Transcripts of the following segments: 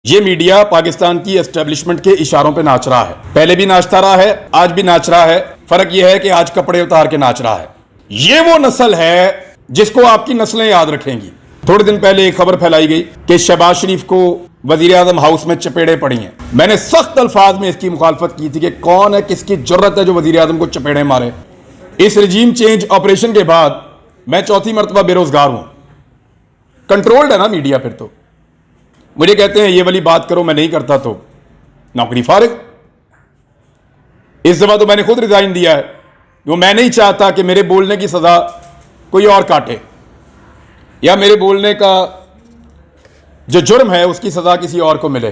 ये मीडिया पाकिस्तान की एस्टेब्लिशमेंट के इशारों पे नाच रहा है। पहले भी नाचता रहा है, आज भी नाच रहा है। फर्क यह है कि आज कपड़े उतार के नाच रहा है। ये वो नस्ल है जिसको आपकी नस्लें याद रखेंगी। थोड़े दिन पहले एक खबर फैलाई गई कि शहबाज शरीफ को वजीर आजम हाउस में चपेड़े पड़ी हैं। मैंने सख्त अल्फाज में इसकी मुखालफत की थी कि कौन है, किसकी जरूरत है जो वजीर आजम को चपेड़े मारे। इस रजीम चेंज ऑपरेशन के बाद मैं चौथी मरतबा बेरोजगार हूं। कंट्रोल्ड है ना मीडिया। फिर तो मुझे कहते हैं ये वाली बात करो, मैं नहीं करता तो नौकरी फारिग। इस दफा तो मैंने खुद रिजाइन दिया है, वो मैं नहीं चाहता कि मेरे बोलने की सजा कोई और काटे या मेरे बोलने का जो जुर्म है उसकी सजा किसी और को मिले।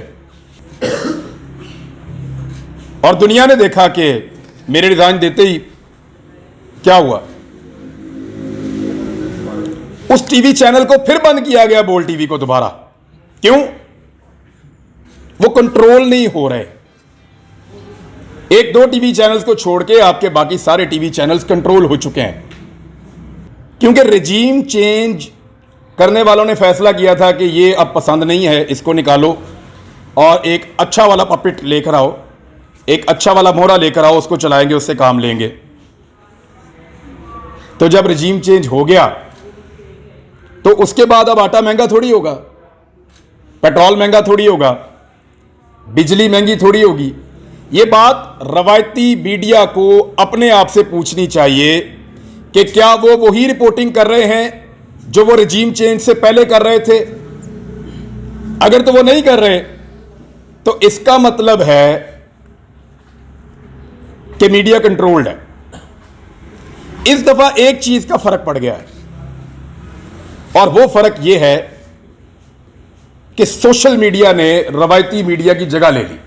और दुनिया ने देखा कि मेरे रिजाइन देते ही क्या हुआ। उस टीवी चैनल को फिर बंद किया गया, बोल टीवी को दोबारा। क्यों? वो कंट्रोल नहीं हो रहे। एक दो टीवी चैनल्स को छोड़ के आपके बाकी सारे टीवी चैनल्स कंट्रोल हो चुके हैं, क्योंकि रजीम चेंज करने वालों ने फैसला किया था कि ये अब पसंद नहीं है, इसको निकालो और एक अच्छा वाला पपेट लेकर आओ, एक अच्छा वाला मोहरा लेकर आओ, उसको चलाएंगे, उससे काम लेंगे। तो जब रजीम चेंज हो गया तो उसके बाद अब आटा महंगा थोड़ी होगा, पेट्रोल महंगा थोड़ी होगा, बिजली महंगी थोड़ी होगी। यह बात रवायती मीडिया को अपने आप से पूछनी चाहिए कि क्या वो वही रिपोर्टिंग कर रहे हैं जो वो रजीम चेंज से पहले कर रहे थे। अगर तो वो नहीं कर रहे तो इसका मतलब है कि मीडिया कंट्रोल्ड है। इस दफा एक चीज का फर्क पड़ गया है, और वो फर्क यह है कि सोशल मीडिया ने रवायती मीडिया की जगह ले ली।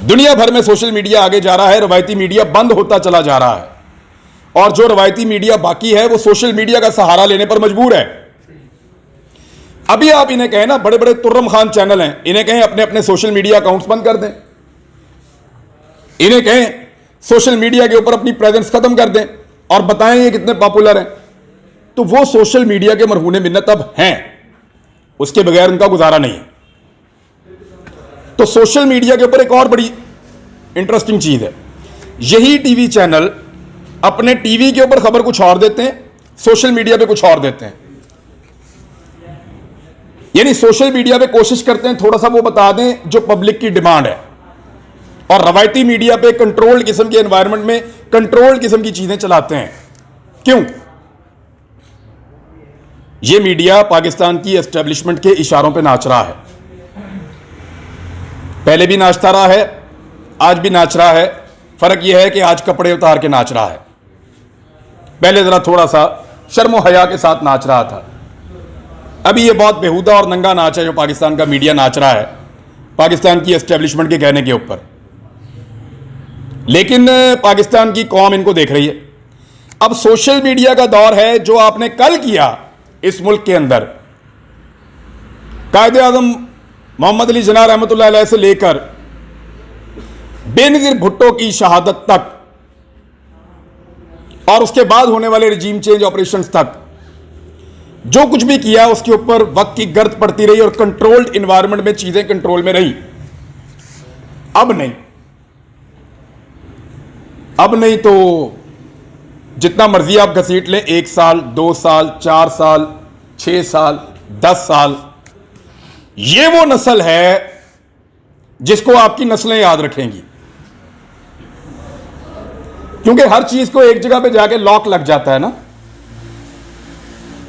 दुनिया भर में सोशल मीडिया आगे जा रहा है, रवायती मीडिया बंद होता चला जा रहा है, और जो रवायती मीडिया बाकी है वो सोशल मीडिया का सहारा लेने पर मजबूर है। अभी आप इन्हें कहें ना, बड़े बड़े तुर्रम खान चैनल हैं, इन्हें कहें अपने अपने सोशल मीडिया अकाउंट्स बंद कर दें, इन्हें कहें सोशल मीडिया के ऊपर अपनी प्रेजेंस खत्म कर दें और बताएं ये कितने पॉपुलर हैं, तो वो सोशल मीडिया के मरहूने मिन्नत अब हैं, उसके बगैर उनका गुजारा नहीं है। तो सोशल मीडिया के ऊपर एक और बड़ी इंटरेस्टिंग चीज है, यही टीवी चैनल अपने टीवी के ऊपर खबर कुछ और देते हैं, सोशल मीडिया पे कुछ और देते हैं। यानी सोशल मीडिया पे कोशिश करते हैं थोड़ा सा वो बता दें जो पब्लिक की डिमांड है, और रवायती मीडिया पे कंट्रोल्ड किस्म के एनवायरनमेंट में कंट्रोल्ड किस्म की चीजें चलाते हैं। क्यों? यह मीडिया पाकिस्तान की एस्टेब्लिशमेंट के इशारों पे नाच रहा है। पहले भी नाचता रहा है, आज भी नाच रहा है। फर्क यह है कि आज कपड़े उतार के नाच रहा है। पहले जरा थोड़ा सा शर्म हया के साथ नाच रहा था। अभी यह बहुत बेहुदा और नंगा नाच है जो पाकिस्तान का मीडिया नाच रहा है, पाकिस्तान की एस्टेब्लिशमेंट के कहने के ऊपर। लेकिन पाकिस्तान की कौम इनको देख रही है। अब सोशल मीडिया का दौर है। जो आपने कल किया इस मुल्क के अंदर, कायदे आजम मोहम्मद अली जिन्ना रहमतुल्लाह अलैह से लेकर बेनजीर भुट्टो की शहादत तक और उसके बाद होने वाले रजीम चेंज ऑपरेशंस तक, जो कुछ भी किया उसके ऊपर वक्त की गर्द पड़ती रही और कंट्रोल्ड इन्वायरमेंट में चीजें कंट्रोल में रही। अब नहीं तो जितना मर्जी आप घसीट लें, 1 साल 2 साल 4 साल 6 साल 10 साल, ये वो नस्ल है जिसको आपकी नस्लें याद रखेंगी। क्योंकि हर चीज को एक जगह पे जाके लॉक लग जाता है ना।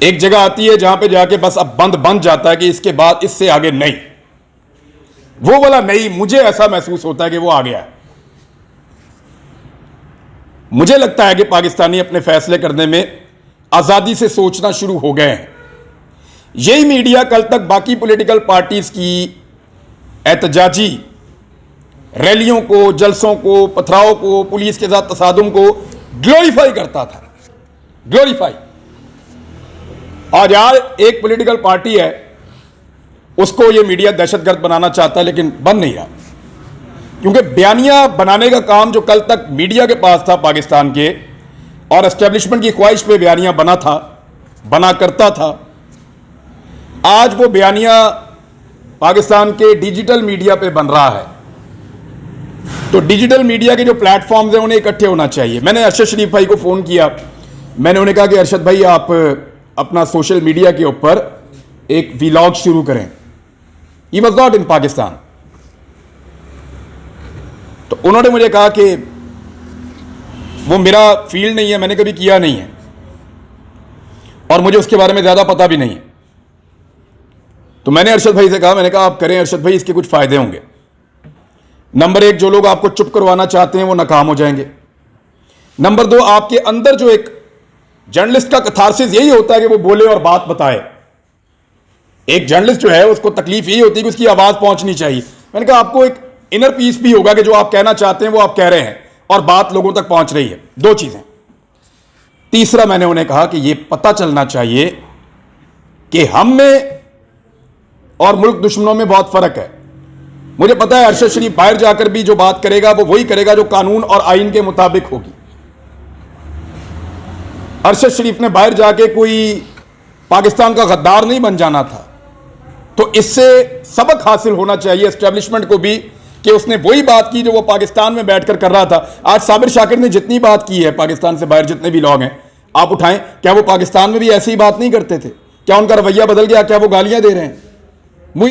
एक जगह आती है जहां पे जाके बस अब बंद जाता है कि इसके बाद इससे आगे नहीं। वो वाला नहीं, मुझे ऐसा महसूस होता है कि वो आ गया है। मुझे लगता है कि पाकिस्तानी अपने फैसले करने में आजादी से सोचना शुरू हो गए हैं। यही मीडिया कल तक बाकी पॉलिटिकल पार्टीज की एहतजाजी रैलियों को, जलसों को, पथराव को, पुलिस के साथ तसादुम को ग्लोरीफाई करता था। ग्लोरीफाई। आज यार एक पॉलिटिकल पार्टी है, उसको यह मीडिया दहशतगर्द बनाना चाहता है, लेकिन बन नहीं रहा। क्योंकि बयानिया बनाने का काम जो कल तक मीडिया के पास था पाकिस्तान के, और एस्टेब्लिशमेंट की ख्वाहिश पे बयानिया बना करता था, आज वो बयानिया पाकिस्तान के डिजिटल मीडिया पे बन रहा है। तो डिजिटल मीडिया के जो प्लेटफॉर्म्स हैं उन्हें इकट्ठे होना चाहिए। मैंने अरशद शरीफ भाई को फ़ोन किया, मैंने उन्हें कहा कि अरशद भाई आप अपना सोशल मीडिया के ऊपर एक व्लॉग शुरू करें। He was not in Pakistan. तो उन्होंने मुझे कहा कि वो मेरा फील्ड नहीं है, मैंने कभी किया नहीं है और मुझे उसके बारे में ज़्यादा पता भी नहीं है। तो मैंने अरशद भाई से कहा, मैंने कहा आप करें अरशद भाई, इसके कुछ फ़ायदे होंगे। नंबर एक, जो लोग आपको चुप करवाना चाहते हैं वो नाकाम हो जाएंगे। नंबर दो, आपके अंदर जो एक जर्नलिस्ट का कथारसिस यही होता है कि वो बोले और बात बताए। एक जर्नलिस्ट जो है उसको तकलीफ यही होती है कि उसकी आवाज़ पहुंचनी चाहिए। मैंने कहा आपको एक इनर पीस भी होगा कि जो आप कहना चाहते हैं वो आप कह रहे हैं और बात लोगों तक पहुंच रही है। दो चीज़ें। तीसरा, मैंने उन्हें कहा कि ये पता चलना चाहिए कि हम में और मुल्क दुश्मनों में बहुत फर्क है। मुझे पता है अरशद शरीफ बाहर जाकर भी जो बात करेगा वो वही करेगा जो कानून और आइन के मुताबिक होगी। अरशद शरीफ ने बाहर जाके कोई पाकिस्तान का गद्दार नहीं बन जाना था। तो इससे सबक हासिल होना चाहिए एस्टेब्लिशमेंट को भी कि उसने वही बात की जो वो पाकिस्तान में बैठकर कर रहा था। आज साबिर शाकिर ने जितनी बात की है पाकिस्तान से बाहर, जितने भी लोग हैं आप उठाएं, क्या वो पाकिस्तान में भी ऐसी ही बात नहीं करते थे? क्या उनका रवैया बदल गया? क्या वो गालियां दे रहे हैं?